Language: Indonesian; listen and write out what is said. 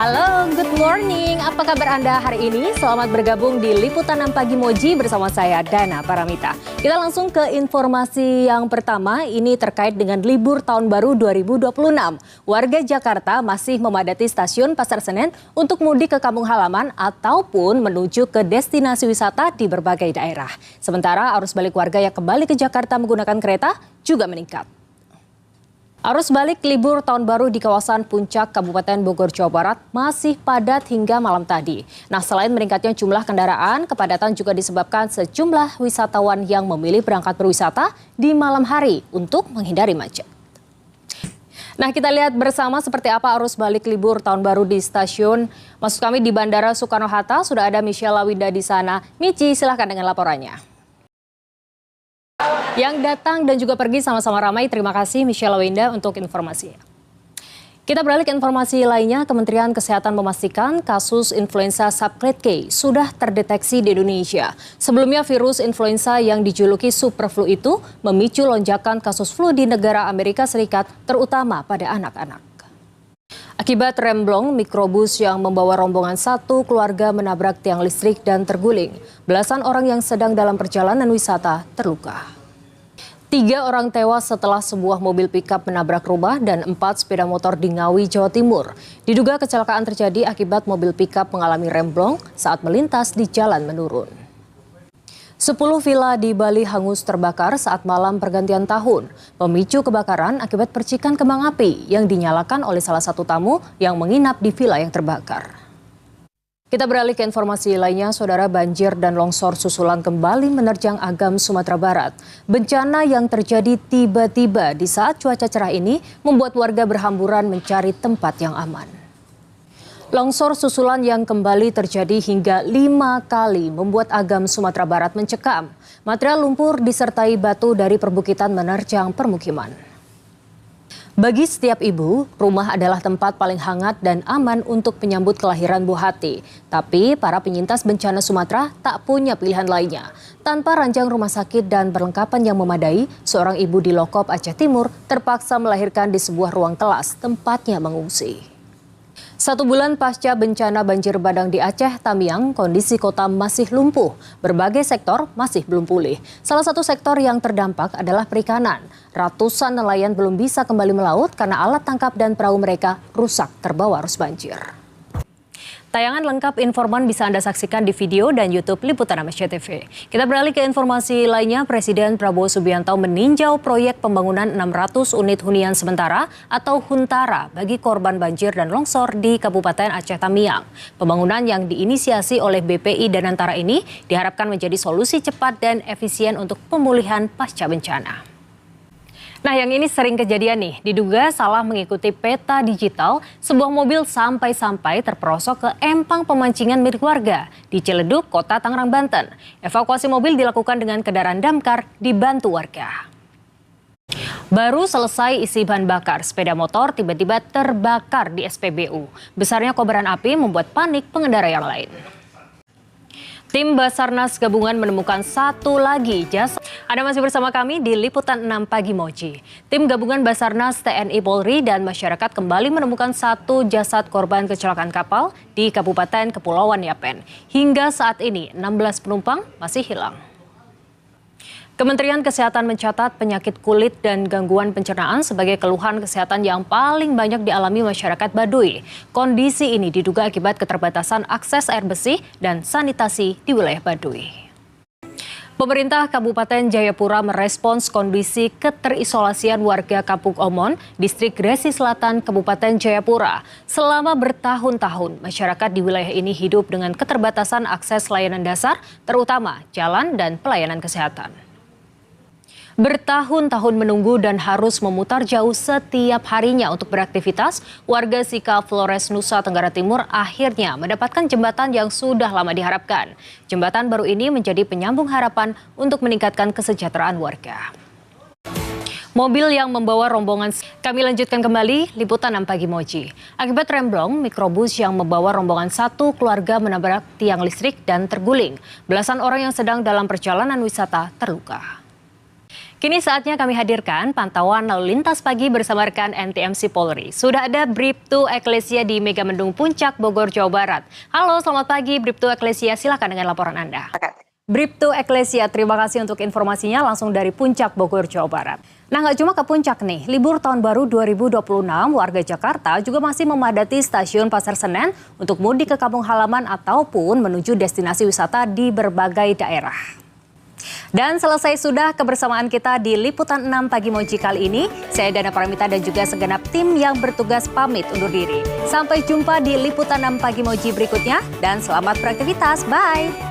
Halo, good morning. Apa kabar Anda hari ini? Selamat bergabung di Liputan 6 Pagi Moji bersama saya, Dana Paramita. Kita langsung ke informasi yang pertama, ini terkait dengan libur tahun baru 2026. Warga Jakarta masih memadati stasiun Pasar Senen untuk mudik ke kampung halaman ataupun menuju ke destinasi wisata di berbagai daerah. Sementara arus balik warga yang kembali ke Jakarta menggunakan kereta juga meningkat. Arus balik libur tahun baru di kawasan Puncak Kabupaten Bogor, Jawa Barat masih padat hingga malam tadi. Nah, selain meningkatnya jumlah kendaraan, kepadatan juga disebabkan sejumlah wisatawan yang memilih berangkat berwisata di malam hari untuk menghindari macet. Nah, kita lihat bersama seperti apa arus balik libur tahun baru di stasiun. Maksud kami di Bandara Soekarno-Hatta, sudah ada Michelle Lawinda di sana. Michi, silahkan dengan laporannya. Yang datang dan juga pergi sama-sama ramai. Terima kasih Michelle Lawinda untuk informasinya. Kita beralih ke informasi lainnya. Kementerian Kesehatan memastikan kasus influenza subclade K sudah terdeteksi di Indonesia. Sebelumnya virus influenza yang dijuluki super flu itu memicu lonjakan kasus flu di negara Amerika Serikat, terutama pada anak-anak. Akibat remblong mikrobus yang membawa rombongan satu keluarga menabrak tiang listrik dan terguling. Belasan orang yang sedang dalam perjalanan wisata terluka. 3 orang tewas setelah sebuah mobil pickup menabrak rumah dan 4 sepeda motor di Ngawi, Jawa Timur. Diduga kecelakaan terjadi akibat mobil pickup mengalami remblong saat melintas di jalan menurun. 10 villa di Bali hangus terbakar saat malam pergantian tahun. Pemicu kebakaran akibat percikan kembang api yang dinyalakan oleh salah satu tamu yang menginap di villa yang terbakar. Kita beralih ke informasi lainnya, saudara. Banjir dan longsor susulan kembali menerjang Agam, Sumatera Barat. Bencana yang terjadi tiba-tiba di saat cuaca cerah ini membuat warga berhamburan mencari tempat yang aman. Longsor susulan yang kembali terjadi hingga 5 kali membuat Agam, Sumatera Barat mencekam. Material lumpur disertai batu dari perbukitan menerjang permukiman. Bagi setiap ibu, rumah adalah tempat paling hangat dan aman untuk menyambut kelahiran buah hati. Tapi para penyintas bencana Sumatera tak punya pilihan lainnya. Tanpa ranjang rumah sakit dan perlengkapan yang memadai, seorang ibu di Lokop, Aceh Timur terpaksa melahirkan di sebuah ruang kelas tempatnya mengungsi. 1 bulan pasca bencana banjir bandang di Aceh, Tamiang, kondisi kota masih lumpuh. Berbagai sektor masih belum pulih. Salah satu sektor yang terdampak adalah perikanan. Ratusan nelayan belum bisa kembali melaut karena alat tangkap dan perahu mereka rusak terbawa arus banjir. Tayangan lengkap informan bisa Anda saksikan di video dan YouTube Liputan SCTV. Kita beralih ke informasi lainnya. Presiden Prabowo Subianto meninjau proyek pembangunan 600 unit hunian sementara atau Huntara bagi korban banjir dan longsor di Kabupaten Aceh Tamiang. Pembangunan yang diinisiasi oleh BPI dan Antara ini diharapkan menjadi solusi cepat dan efisien untuk pemulihan pasca bencana. Nah, yang ini sering kejadian nih, diduga salah mengikuti peta digital, sebuah mobil sampai-sampai terperosok ke empang pemancingan milik warga di Ciledug, Kota Tangerang, Banten. Evakuasi mobil dilakukan dengan kendaraan damkar dibantu warga. Baru selesai isi bahan bakar, sepeda motor tiba-tiba terbakar di SPBU. Besarnya kobaran api membuat panik pengendara yang lain. Tim Basarnas gabungan menemukan satu lagi jasad. Anda masih bersama kami di Liputan 6 Pagi Moji. Tim gabungan Basarnas, TNI, Polri, dan masyarakat kembali menemukan satu jasad korban kecelakaan kapal di Kabupaten Kepulauan Yapen. Hingga saat ini 16 penumpang masih hilang. Kementerian Kesehatan mencatat penyakit kulit dan gangguan pencernaan sebagai keluhan kesehatan yang paling banyak dialami masyarakat Baduy. Kondisi ini diduga akibat keterbatasan akses air bersih dan sanitasi di wilayah Baduy. Pemerintah Kabupaten Jayapura merespons kondisi keterisolasian warga Kampung Omon, Distrik Gresik Selatan, Kabupaten Jayapura. Selama bertahun-tahun, masyarakat di wilayah ini hidup dengan keterbatasan akses layanan dasar, terutama jalan dan pelayanan kesehatan. Bertahun-tahun menunggu dan harus memutar jauh setiap harinya untuk beraktivitas, warga Sika Flores, Nusa Tenggara Timur akhirnya mendapatkan jembatan yang sudah lama diharapkan. Jembatan baru ini menjadi penyambung harapan untuk meningkatkan kesejahteraan warga. Mobil yang membawa rombongan. Kami lanjutkan kembali Liputan 6 Pagi Moji. Akibat remblong, mikrobus yang membawa rombongan satu keluarga menabrak tiang listrik dan terguling. Belasan orang yang sedang dalam perjalanan wisata terluka. Kini saatnya kami hadirkan pantauan lalu lintas pagi bersama rekan NTMC Polri. Sudah ada Bribtu Eklesia di Megamendung Puncak, Bogor, Jawa Barat. Halo, selamat pagi Bribtu Eklesia, silakan dengan laporan Anda. Bribtu Eklesia, terima kasih untuk informasinya langsung dari Puncak, Bogor, Jawa Barat. Nah, nggak cuma ke Puncak nih, libur tahun baru 2026 warga Jakarta juga masih memadati stasiun Pasar Senen untuk mudik ke kampung halaman ataupun menuju destinasi wisata di berbagai daerah. Dan selesai sudah kebersamaan kita di Liputan 6 Pagi Moji kali ini. Saya Dana Paramita dan juga segenap tim yang bertugas pamit undur diri. Sampai jumpa di Liputan 6 Pagi Moji berikutnya dan selamat beraktivitas. Bye!